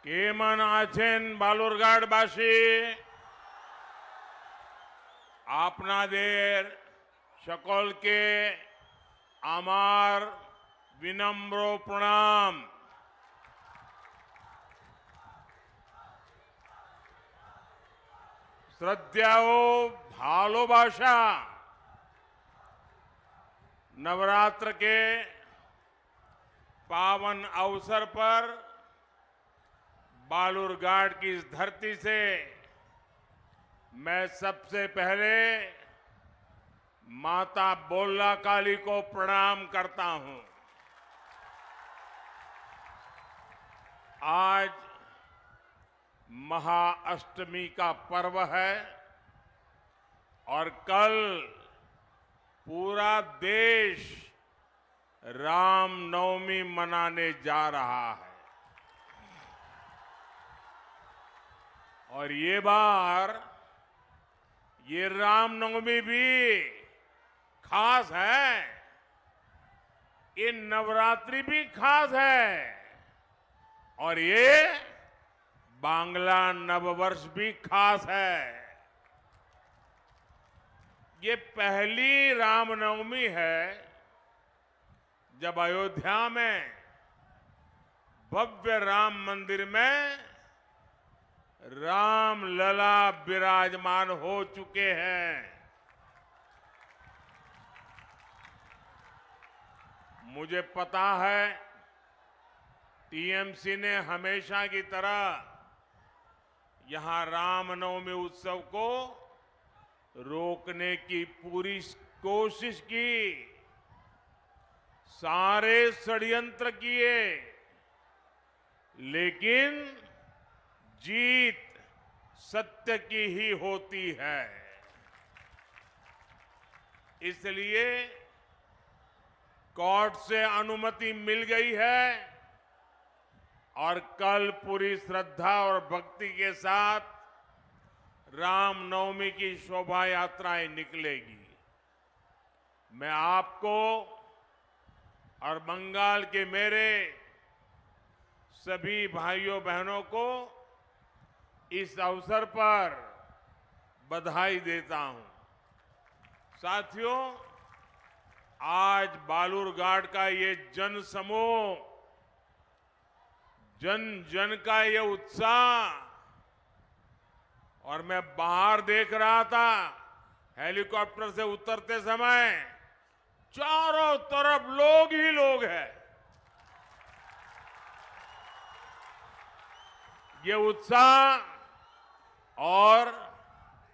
কেমন আছেন বালুরঘাটবাসী? আপনাদের সকলকে আমার বিনম্র প্রণাম। শ্রদ্ধা ও ভালোবাসা। नवरात्र के पावन अवसर पर बालूरघाट की इस धरती से मैं सबसे पहले माता बोल्ला काली को प्रणाम करता हूं। आज महाअष्टमी का पर्व है और कल पूरा देश रामनवमी मनाने जा रहा है। और ये बार ये रामनवमी भी खास है, ये नवरात्रि भी खास है और ये बांग्ला नववर्ष भी खास है। ये पहली रामनवमी है जब अयोध्या में भव्य राम मंदिर में राम लला विराजमान हो चुके हैं। मुझे पता है टीएमसी ने हमेशा की तरह यहां रामनवमी उत्सव को रोकने की पूरी कोशिश की, सारे षड्यंत्र किए, लेकिन जीत सत्य की ही होती है। इसलिए कोर्ट से अनुमति मिल गई है और कल पूरी श्रद्धा और भक्ति के साथ रामनवमी की शोभा यात्राएं निकलेगी। मैं आपको और बंगाल के मेरे सभी भाइयों बहनों को इस अवसर पर बधाई देता हूं। साथियों, आज बालूरघाट का ये जन समूह, जन जन का ये उत्साह, और मैं बाहर देख रहा था हेलीकॉप्टर से उतरते समय चारों तरफ लोग ही लोग हैं। ये उत्साह और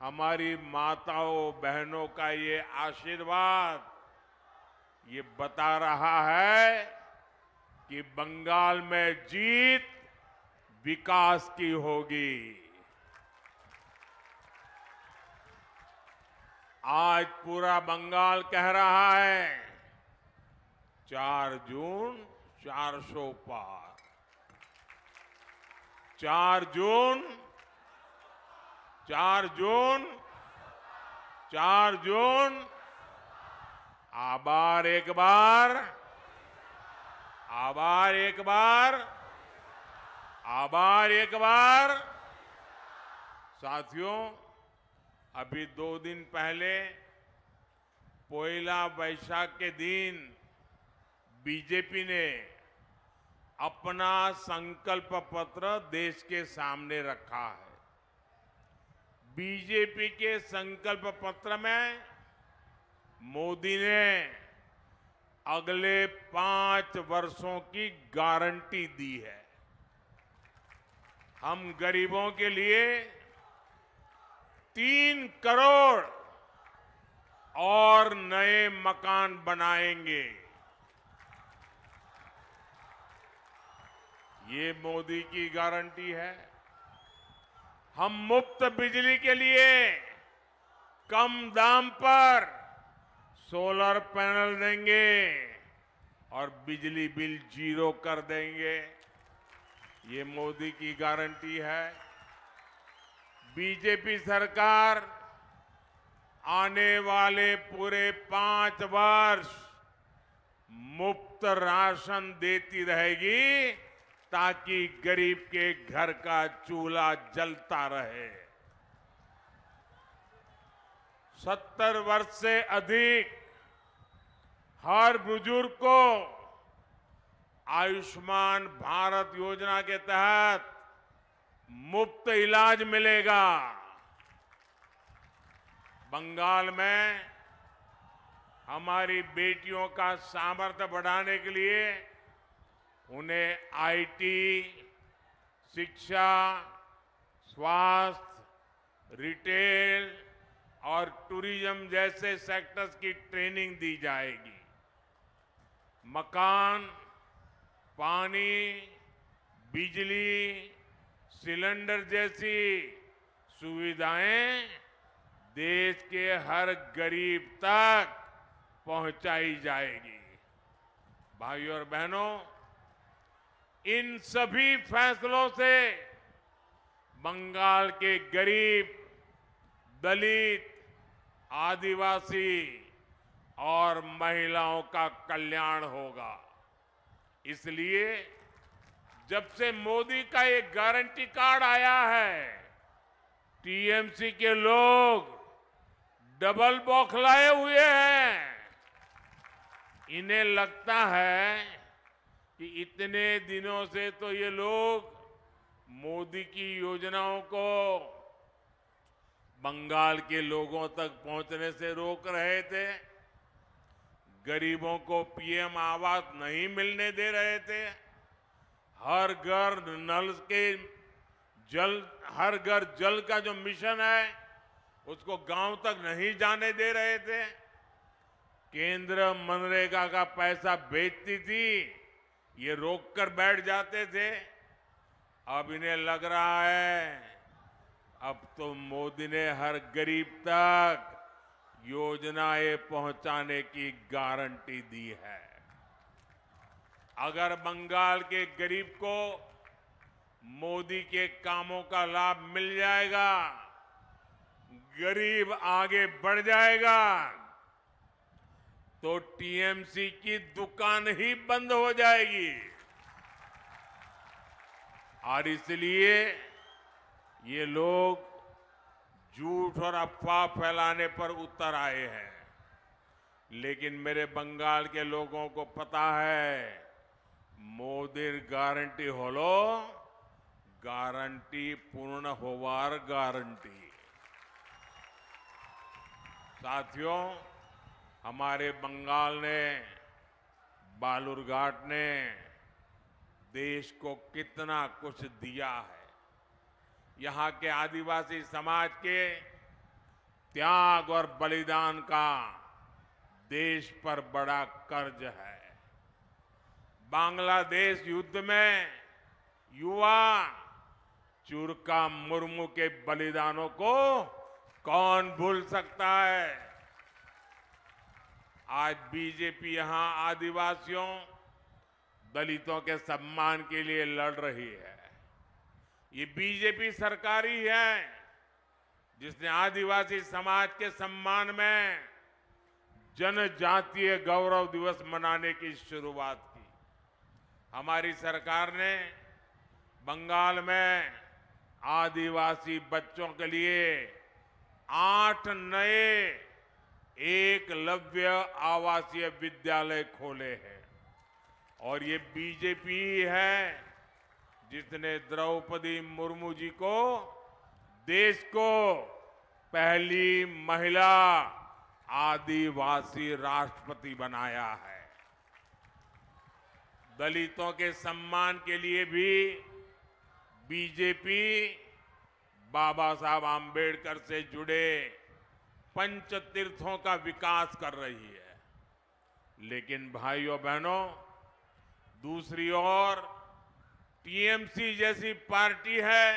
हमारी माताओं बहनों का ये आशीर्वाद ये बता रहा है कि बंगाल में जीत विकास की होगी। आज पूरा बंगाल कह रहा है 4 जून 400 पार, 4 जून 4 जून 4 जून। आभार एक बार, आभार एक बार, आभार एक बार। साथियों, अभी 2 दिन पहले पोइला वैशाख के दिन बीजेपी ने अपना संकल्प पत्र देश के सामने रखा है। बीजेपी के संकल्प पत्र में मोदी ने अगले 5 वर्षों की गारंटी दी है। हम गरीबों के लिए 3 करोड़ और नए मकान बनाएंगे। ये मोदी की गारंटी है। हम मुफ्त बिजली के लिए कम दाम पर सोलर पैनल देंगे और बिजली बिल 0 कर देंगे। ये मोदी की गारंटी है। बीजेपी सरकार आने वाले पूरे 5 वर्ष मुफ्त राशन देती रहेगी ताकि गरीब के घर का चूल्हा जलता रहे। 70 वर्ष से अधिक हर बुजुर्ग को आयुष्मान भारत योजना के तहत मुफ्त इलाज मिलेगा। बंगाल में हमारी बेटियों का सामर्थ्य बढ़ाने के लिए उन्हें आईटी, शिक्षा, स्वास्थ्य, रिटेल और टूरिज्म जैसे सेक्टर्स की ट्रेनिंग दी जाएगी। मकान, पानी, बिजली, सिलेंडर जैसी सुविधाएं देश के हर गरीब तक पहुंचाई जाएगी। भाइयों और बहनों, इन सभी फैसलों से बंगाल के गरीब, दलित, आदिवासी और महिलाओं का कल्याण होगा। इसलिए जब से मोदी का एक गारंटी कार्ड आया है, टीएमसी के लोग डबल बौखलाए हुए हैं। इन्हें लगता है कि इतने दिनों से तो ये लोग मोदी की योजनाओं को बंगाल के लोगों तक पहुंचने से रोक रहे थे, गरीबों को पीएम आवास नहीं मिलने दे रहे थे, हर घर नल के जल, हर घर जल का जो मिशन है उसको गांव तक नहीं जाने दे रहे थे, केंद्र मनरेगा का पैसा भेजती थी, ये रोक कर बैठ जाते थे। अब इन्हें लग रहा है अब तो मोदी ने हर गरीब तक योजनाएं पहुंचाने की गारंटी दी है। अगर बंगाल के गरीब को मोदी के कामों का लाभ मिल जाएगा, गरीब आगे बढ़ जाएगा, तो टीएमसी की दुकान ही बंद हो जाएगी। और इसलिए ये लोग झूठ और अफवाह फैलाने पर उतर आए हैं। लेकिन मेरे बंगाल के लोगों को पता है, मोदी गारंटी होलो, गारंटी पूर्ण होवार गारंटी। साथियों, हमारे बंगाल ने, बालूरघाट ने देश को कितना कुछ दिया है। यहाँ के आदिवासी समाज के त्याग और बलिदान का देश पर बड़ा कर्ज है। बांग्लादेश युद्ध में युवा चुरका मुर्मू के बलिदानों को कौन भूल सकता है। आज बीजेपी यहां आदिवासियों, दलितों के सम्मान के लिए लड़ रही है। ये बीजेपी सरकार ही है जिसने आदिवासी समाज के सम्मान में जनजातीय गौरव दिवस मनाने की शुरुआत की। हमारी सरकार ने बंगाल में आदिवासी बच्चों के लिए 8 नए एकलव्य आवासीय विद्यालय खोले हैं। और ये बीजेपी ही है जिसने द्रौपदी मुर्मू जी को देश को पहली महिला आदिवासी राष्ट्रपति बनाया है। दलितों के सम्मान के लिए भी बीजेपी बाबा साहब आम्बेडकर से जुड़े पंच तीर्थों का विकास कर रही है। लेकिन भाइयों बहनों, दूसरी ओर टीएमसी जैसी पार्टी है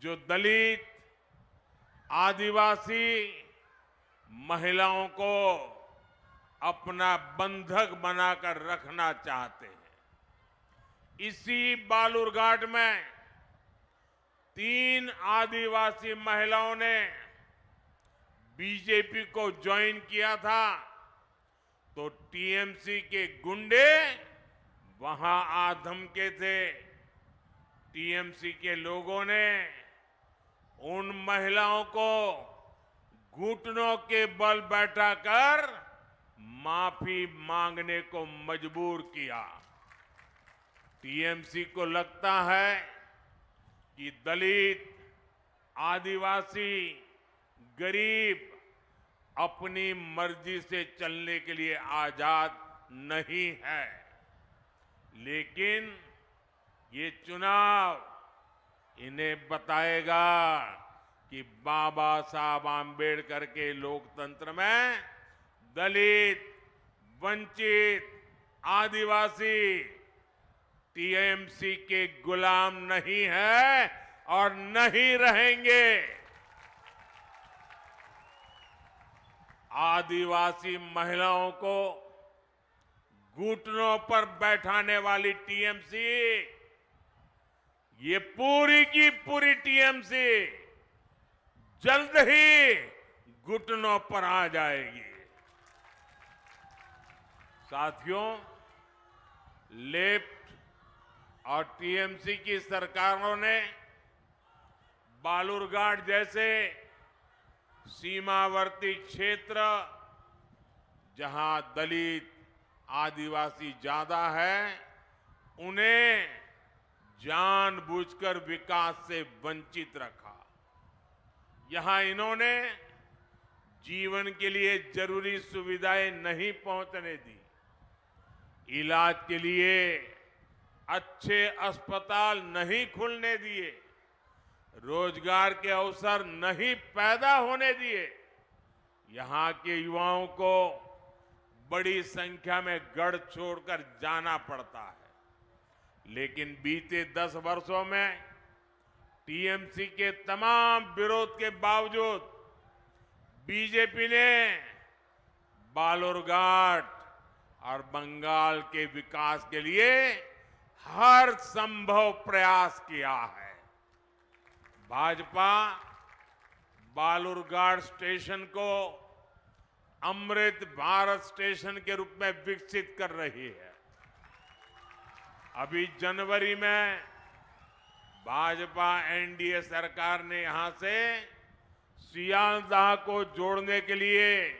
जो दलित, आदिवासी, महिलाओं को अपना बंधक बनाकर रखना चाहते हैं। इसी बालूरघाट में 3 आदिवासी महिलाओं ने बीजेपी को ज्वाइन किया था, तो टीएमसी के गुंडे वहां आधमके थे। टीएमसी के लोगों ने उन महिलाओं को घुटनों के बल बैठाकर माफी मांगने को मजबूर किया। टीएमसी को लगता है कि दलित, आदिवासी, गरीब अपनी मर्जी से चलने के लिए आजाद नहीं है, लेकिन ये चुनाव इन्हें बताएगा कि बाबा साहब आम्बेडकर के लोकतंत्र में दलित, वंचित, आदिवासी टीएमसी के गुलाम नहीं है और नहीं रहेंगे। आदिवासी महिलाओं को घुटनों पर बैठाने वाली टीएमसी, ये पूरी की पूरी टीएमसी जल्द ही घुटनों पर आ जाएगी। साथियों, लेफ्ट और टीएमसी की सरकारों ने बालूरघाट जैसे सीमावर्ती क्षेत्र, जहां दलित, आदिवासी ज्यादा है, उन्हें जानबूझकर विकास से वंचित रखा। यहां इन्होंने जीवन के लिए जरूरी सुविधाएं नहीं पहुंचने दी, इलाज के लिए अच्छे अस्पताल नहीं खुलने दिए, रोजगार के अवसर नहीं पैदा होने दिए। यहां के युवाओं को बड़ी संख्या में गढ़ छोड़कर जाना पड़ता है। लेकिन बीते 10 वर्षों में टीएमसी के तमाम विरोध के बावजूद बीजेपी ने बालूरघाट और बंगाल के विकास के लिए हर संभव प्रयास किया है। भाजपा बालूरघाट स्टेशन को अमृत भारत स्टेशन के रूप में विकसित कर रही है। अभी जनवरी में भाजपा एनडीए सरकार ने यहां से सियालदाह को जोड़ने के लिए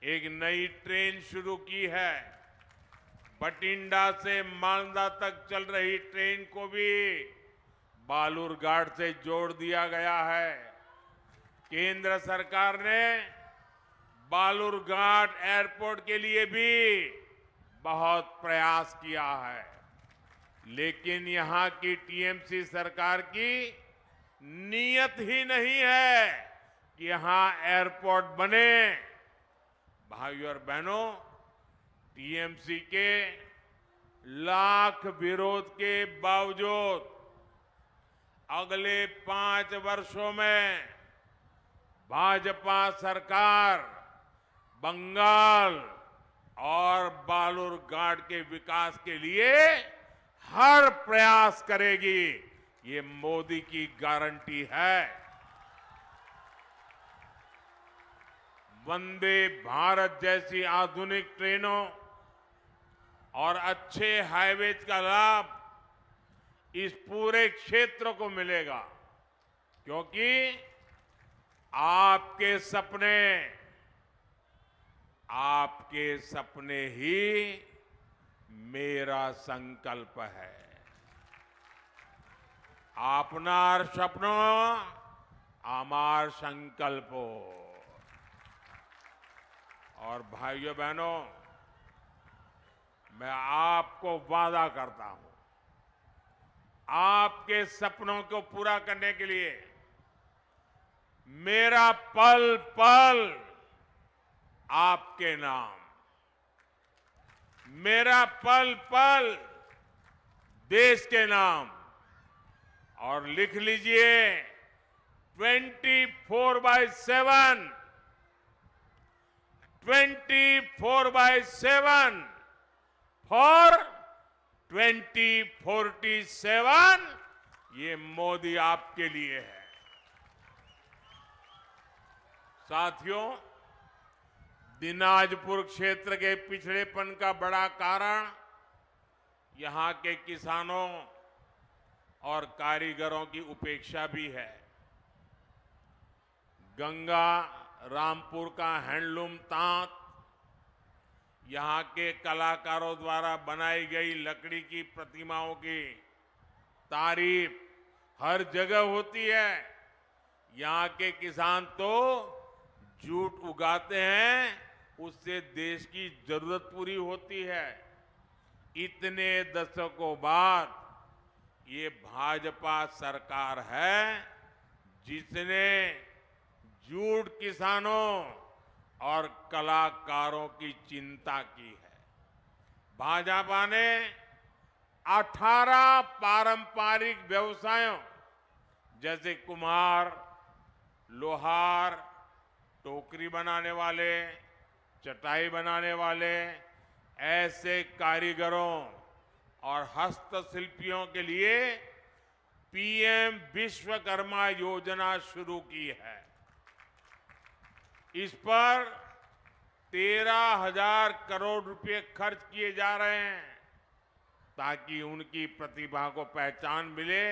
एक नई ट्रेन शुरू की है। बठिंडा से मालदा तक चल रही ट्रेन को भी बालूरघाट से जोड़ दिया गया है। केंद्र सरकार ने बालूरघाट एयरपोर्ट के लिए भी बहुत प्रयास किया है, लेकिन यहां की टीएमसी सरकार की नीयत ही नहीं है कि यहां एयरपोर्ट बने। भाइयों और बहनों, टीएमसी के लाख विरोध के बावजूद अगले 5 वर्षों में भाजपा सरकार बंगाल और बालूरघाट के विकास के लिए हर प्रयास करेगी। ये मोदी की गारंटी है। वंदे भारत जैसी आधुनिक ट्रेनों और अच्छे हाईवेज का लाभ इस पूरे क्षेत्र को मिलेगा, क्योंकि आपके सपने ही मेरा संकल्प है। आपनार सपनो आमार संकल्पो। और भाइयों बहनों, मैं आपको वादा करता हूं, आपके सपनों को पूरा करने के लिए मेरा पल पल आपके नाम, मेरा पल पल देश के नाम। और लिख लीजिए 24/7 फॉर 2047 ये मोदी आपके लिए है। साथियों, दिनाजपुर क्षेत्र के पिछड़ेपन का बड़ा कारण यहां के किसानों और कारीगरों की उपेक्षा भी है। गंगा रामपुर का हैंडलूम तांत, यहां के कलाकारों द्वारा बनाई गई लकड़ी की प्रतिमाओं की तारीफ हर जगह होती है। यहां के किसान तो जूट उगाते हैं, उससे देश की जरूरत पूरी होती है। इतने दशकों बाद ये भाजपा सरकार है जिसने जूट किसानों और कलाकारों की चिंता की है। भाजपा ने 18 पारंपरिक व्यवसायों जैसे कुम्हार, लोहार, टोकरी बनाने वाले, चटाई बनाने वाले, ऐसे कारीगरों और हस्तशिल्पियों के लिए पीएम विश्वकर्मा योजना शुरू की है। इस पर 13,000 करोड़ रुपए खर्च किए जा रहे हैं ताकि उनकी प्रतिभा को पहचान मिले,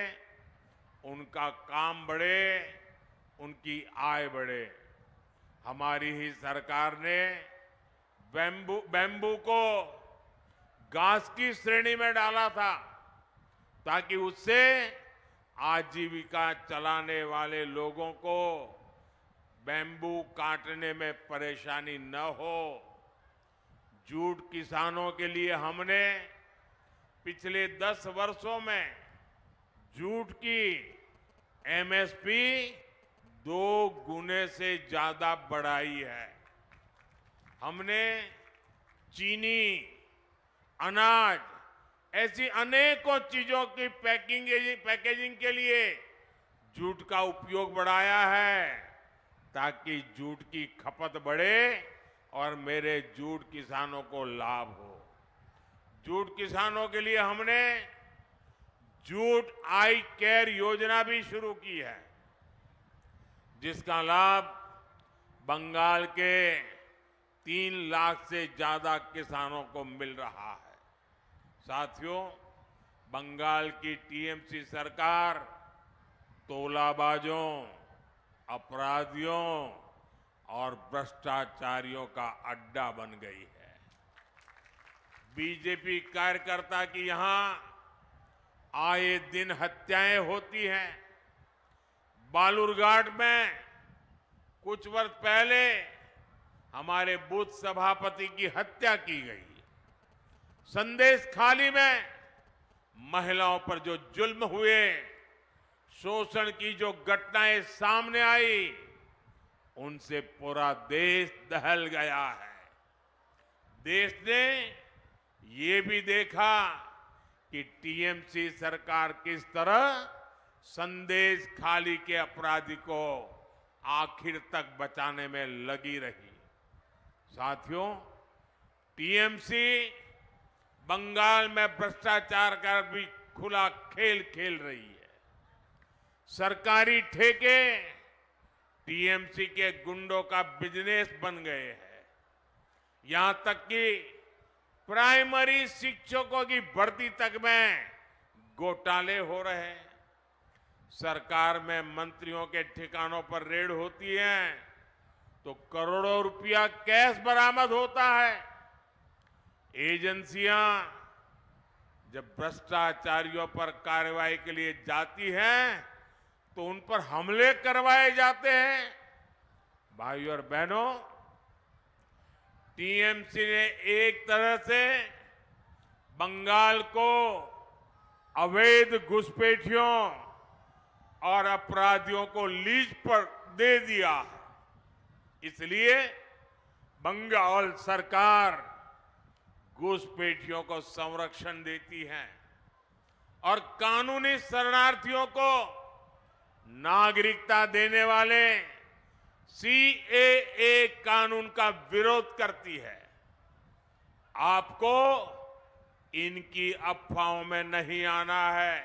उनका काम बढ़े, उनकी आय बढ़े। हमारी ही सरकार ने बैम्बू को घास की श्रेणी में डाला था ताकि उससे आजीविका चलाने वाले लोगों को बैम्बू काटने में परेशानी न हो। जूट किसानों के लिए हमने पिछले 10 वर्षों में जूट की एमएसपी 2 गुने से ज्यादा बढ़ाई है। हमने चीनी, अनाज, ऐसी अनेकों चीजों की पैकेजिंग के लिए जूट का उपयोग बढ़ाया है ताकि जूट की खपत बढ़े और मेरे जूट किसानों को लाभ हो। जूट किसानों के लिए हमने जूट आई केयर योजना भी शुरू की है, जिसका लाभ बंगाल के 3 लाख से ज्यादा किसानों को मिल रहा है। साथियों, बंगाल की टीएमसी सरकार तोलाबाजों, अपराधियों और भ्रष्टाचारियों का अड्डा बन गई है। बीजेपी कार्यकर्ता की यहां आए दिन हत्याएं होती हैं। बालूरघाट में कुछ वर्ष पहले हमारे बूथ सभापति की हत्या की गई। संदेश खाली में महिलाओं पर जो जुल्म हुए, शोषण की जो घटनाएं सामने आई, उनसे पूरा देश दहल गया है। देश ने ये भी देखा कि टीएमसी सरकार किस तरह संदेश खाली के अपराधी को आखिर तक बचाने में लगी रही। साथियों, टीएमसी बंगाल में भ्रष्टाचार का भी खुला खेल खेल रही है। सरकारी ठेके टीएमसी के गुंडों का बिजनेस बन गए हैं। यहां तक कि प्राइमरी शिक्षकों की भर्ती तक में घोटाले हो रहे हैं। सरकार में मंत्रियों के ठिकानों पर रेड होती है तो करोड़ों रुपया कैश बरामद होता है। एजेंसियां जब भ्रष्टाचारियों पर कार्रवाई के लिए जाती हैं तो उन पर हमले करवाए जाते हैं। भाइयों और बहनों, टीएमसी ने एक तरह से बंगाल को अवैध घुसपैठियों और अपराधियों को लीज पर दे दिया है। इसलिए बंगाल सरकार घुसपैठियों को संरक्षण देती है और कानूनी शरणार्थियों को नागरिकता देने वाले सीएए कानून का विरोध करती है। आपको इनकी अफवाहों में नहीं आना है।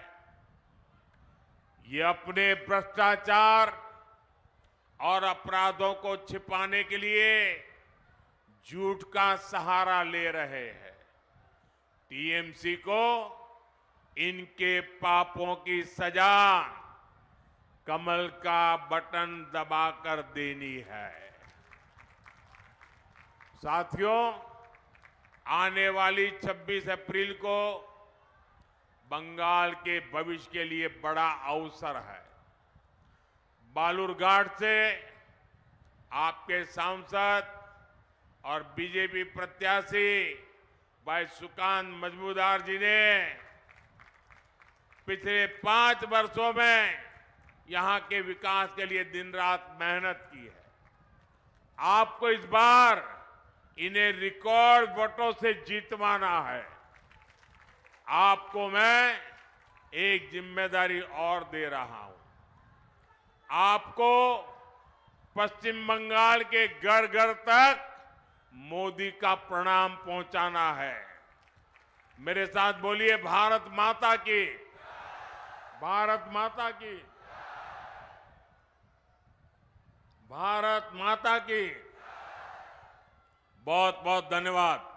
ये अपने भ्रष्टाचार और अपराधों को छिपाने के लिए झूठ का सहारा ले रहे हैं। टीएमसी को इनके पापों की सजा कमल का बटन दबाकर देनी है। साथियों, आने वाली 26 अप्रैल को बंगाल के भविष्य के लिए बड़ा अवसर है। बालूरघाट से आपके सांसद और बीजेपी प्रत्याशी भाई सुकांत मजमूदार जी ने पिछले 5 वर्षों में यहां के विकास के लिए दिन रात मेहनत की है। आपको इस बार इन्हें रिकॉर्ड वोटों से जीतवाना है। आपको मैं एक जिम्मेदारी और दे रहा हूं। आपको पश्चिम बंगाल के घर घर तक मोदी का प्रणाम पहुंचाना है। मेरे साथ बोलिए, भारत माता की, भारत माता की, भारत माता की। बहुत बहुत धन्यवाद।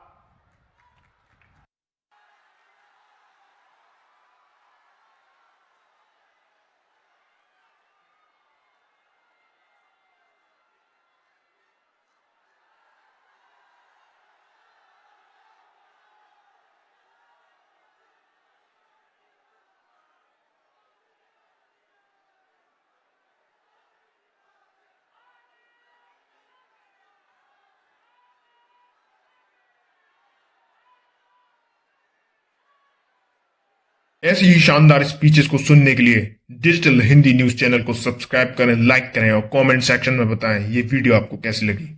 ऐसी ही शानदार स्पीचेस को सुनने के लिए डिजिटल हिंदी न्यूज चैनल को सब्सक्राइब करें, लाइक करें और कमेंट सेक्शन में बताएं ये वीडियो आपको कैसी लगी।